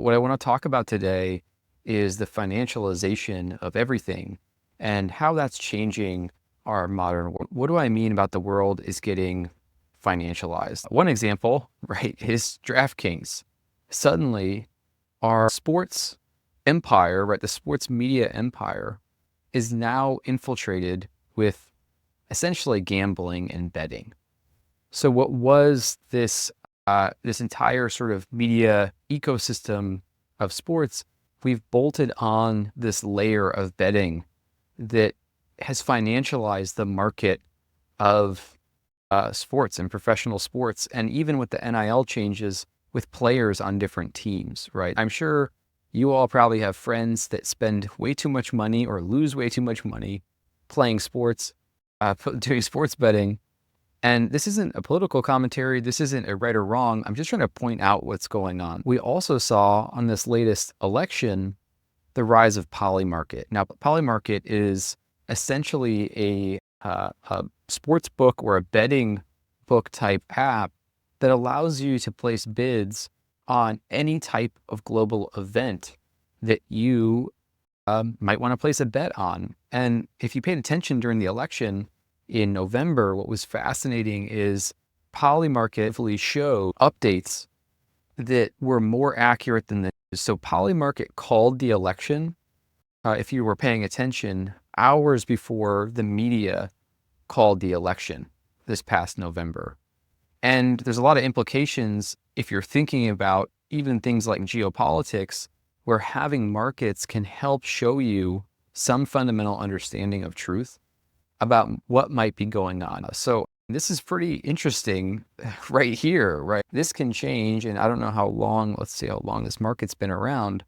What I want to talk about today is the financialization of everything and how that's changing our modern world. What do I mean about the world is getting financialized? One example, right, is DraftKings. Suddenly, our sports empire, right, the sports media empire is now infiltrated with essentially gambling and betting. So what was this entire sort of media ecosystem of sports? We've bolted on this layer of betting that has financialized the market of sports and professional sports, and even with the NIL changes with players on different teams, right? I'm sure you all probably have friends that spend way too much money or lose way too much money playing sports, doing sports betting. And this isn't a political commentary. This isn't a right or wrong. I'm just trying to point out what's going on. We also saw on this latest election the rise of Poly Market. Now, Poly Market is essentially a sports book or a betting book type app that allows you to place bids on any type of global event that you might want to place a bet on. And if you paid attention during the election in November, what was fascinating is Poly Market showed updates that were more accurate than the news. So Poly Market called the election, if you were paying attention, hours before the media called the election this past November. And there's a lot of implications if you're thinking about even things like geopolitics, where having markets can help show you some fundamental understanding of truth about what might be going on. So this is pretty interesting right here, right? This can change, and I don't know how long, let's see how long this market's been around.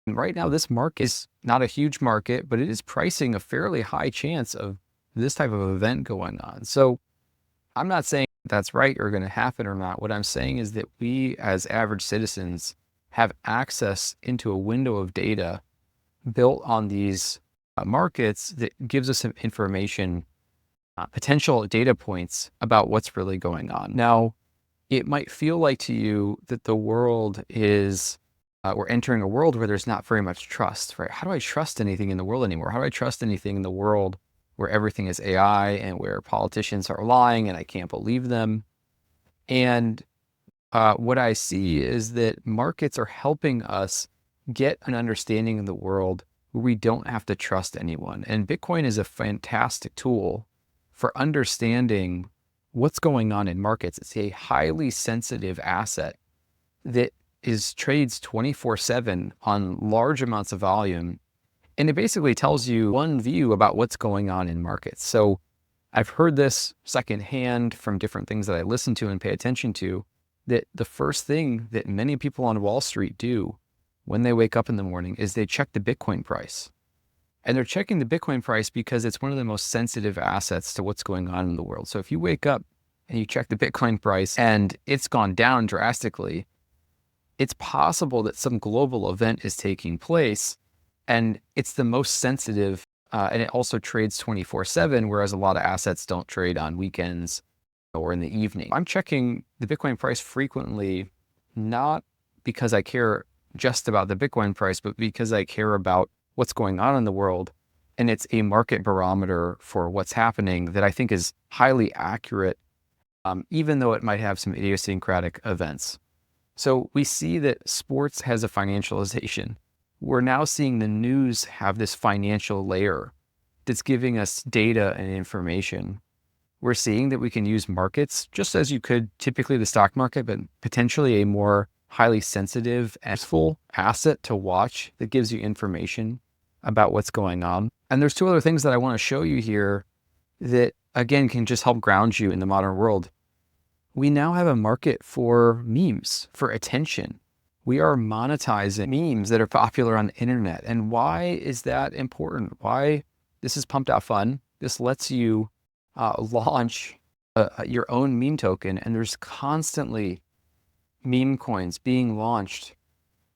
And right now, this market is not a huge market, but it is pricing a fairly high chance of this type of event going on. So I'm not saying that's right or going to happen or not. What I'm saying is that we as average citizens have access into a window of data built on these markets that gives us some information, potential data points about what's really going on. Now, it might feel like to you that the world is, we're entering a world where there's not very much trust, right? How do I trust anything in the world anymore? How do I trust anything in the world where everything is AI and where politicians are lying and I can't believe them? And what I see is that markets are helping us get an understanding of the world where we don't have to trust anyone. And Bitcoin is a fantastic tool for understanding what's going on in markets. It's a highly sensitive asset that trades 24/7 on large amounts of volume. And it basically tells you one view about what's going on in markets. So I've heard this secondhand from different things that I listen to and pay attention to, that the first thing that many people on Wall Street do when they wake up in the morning is they check the Bitcoin price. And they're checking the Bitcoin price because it's one of the most sensitive assets to what's going on in the world. So if you wake up and you check the Bitcoin price and it's gone down drastically, it's possible that some global event is taking place, and it's the most sensitive, and it also trades 24/7, whereas a lot of assets don't trade on weekends or in the evening. I'm checking the Bitcoin price frequently, not because I care just about the Bitcoin price, but because I care about what's going on in the world. And it's a market barometer for what's happening that I think is highly accurate, even though it might have some idiosyncratic events. So we see that sports has a financialization. We're now seeing the news have this financial layer that's giving us data and information. We're seeing that we can use markets just as you could typically the stock market, but potentially a more highly sensitive and useful asset to watch that gives you information about what's going on. And there's two other things that I want to show you here that, again, can just help ground you in the modern world. We now have a market for memes, for attention. We are monetizing memes that are popular on the internet. And why is that important? Why? This is pumped out fun. This lets you launch your own meme token, and there's constantly meme coins being launched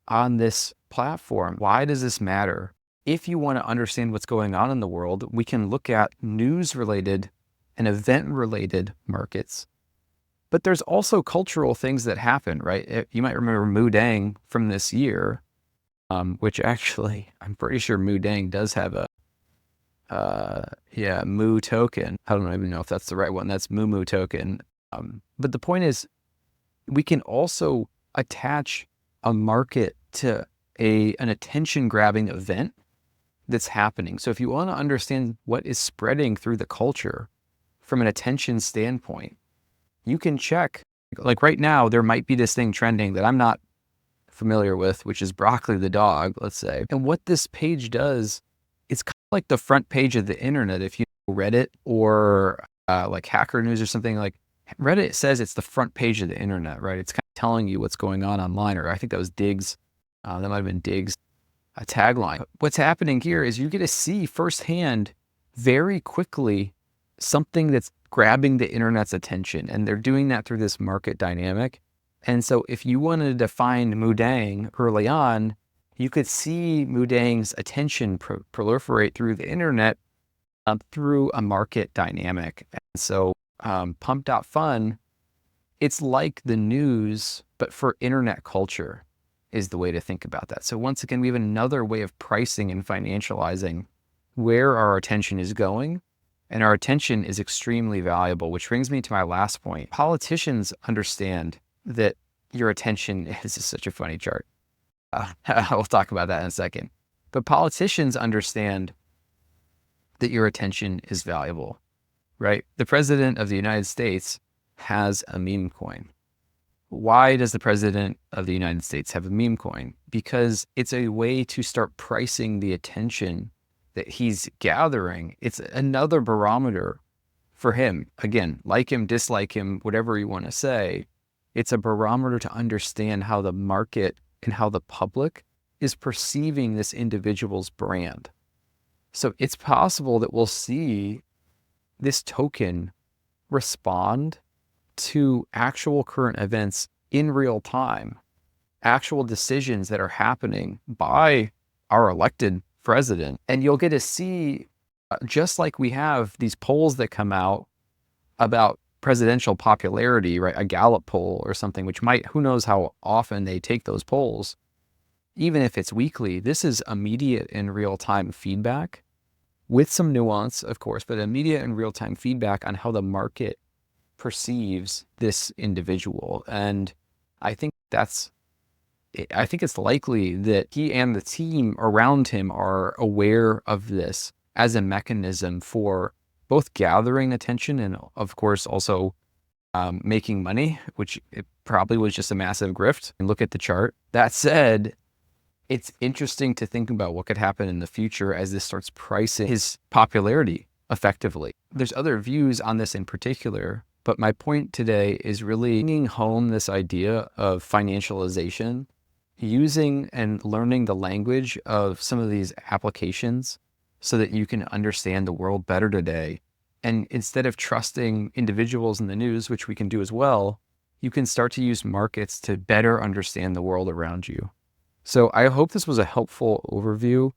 on this platform. Why does this matter? If you want to understand what's going on in the world, we can look at news-related and event-related markets But there's also cultural things that happen, right? You might remember Moo Dang from this year, which actually I'm pretty sure Moo Dang does have a Moo token. I don't even know if that's the right one. That's Moo Moo token. But the point is, we can also attach a market to an attention grabbing event that's happening. So if you want to understand what is spreading through the culture from an attention standpoint, you can check, like right now, there might be this thing trending that I'm not familiar with, which is Broccoli the dog, let's say. And what this page does, it's kind of like the front page of the internet. If you know Reddit or like Hacker News or something, like Reddit says it's the front page of the internet, right? It's kind of telling you what's going on online, or I think that was Diggs. That might have been Diggs' a tagline. What's happening here is you get to see firsthand very quickly something that's grabbing the internet's attention, and they're doing that through this market dynamic. And so if you wanted to define Moo Dang early on, you could see Moo Dang's attention proliferate through the internet through a market dynamic. And so Pump.fun, it's like the news, but for internet culture is the way to think about that. So once again, we have another way of pricing and financializing where our attention is going. And our attention is extremely valuable, which brings me to my last point. Politicians understand that your attention is such a funny chart. We'll talk about that in a second. But politicians understand that your attention is valuable, right? The president of the United States has a meme coin. Why does the president of the United States have a meme coin? Because it's a way to start pricing the attention that he's gathering. It's another barometer for him. Again, like him, dislike him, whatever you want to say, it's a barometer to understand how the market and how the public is perceiving this individual's brand. So it's possible that we'll see this token respond to actual current events in real time, actual decisions that are happening by our elected president. And you'll get to see, just like we have these polls that come out about presidential popularity, right? A Gallup poll or something, which might, who knows how often they take those polls. Even if it's weekly, this is immediate and real-time feedback with some nuance, of course, but immediate and real-time feedback on how the market perceives this individual. And I think it's likely that he and the team around him are aware of this as a mechanism for both gathering attention and, of course, also making money, which it probably was just a massive grift. And look at the chart. That said, it's interesting to think about what could happen in the future as this starts pricing his popularity effectively. There's other views on this in particular, but my point today is really bringing home this idea of financialization, using and learning the language of some of these applications so that you can understand the world better today. And instead of trusting individuals in the news, which we can do as well, you can start to use markets to better understand the world around you. So I hope this was a helpful overview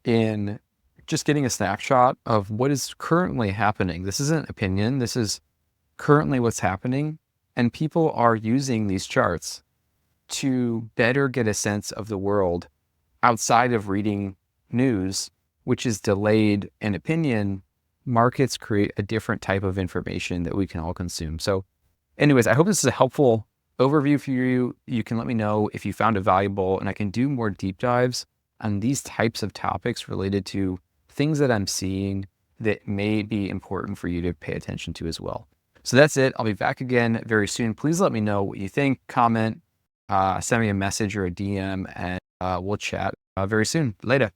in just getting a snapshot of what is currently happening. This isn't opinion. This is currently what's happening. And people are using these charts to better get a sense of the world outside of reading news, which is delayed and opinion. Markets create a different type of information that we can all consume. So anyways, I hope this is a helpful overview for you. You can let me know if you found it valuable, and I can do more deep dives on these types of topics related to things that I'm seeing that may be important for you to pay attention to as well. So that's it. I'll be back again very soon. Please let me know what you think, comment, send me a message or a DM, and we'll chat very soon. Later.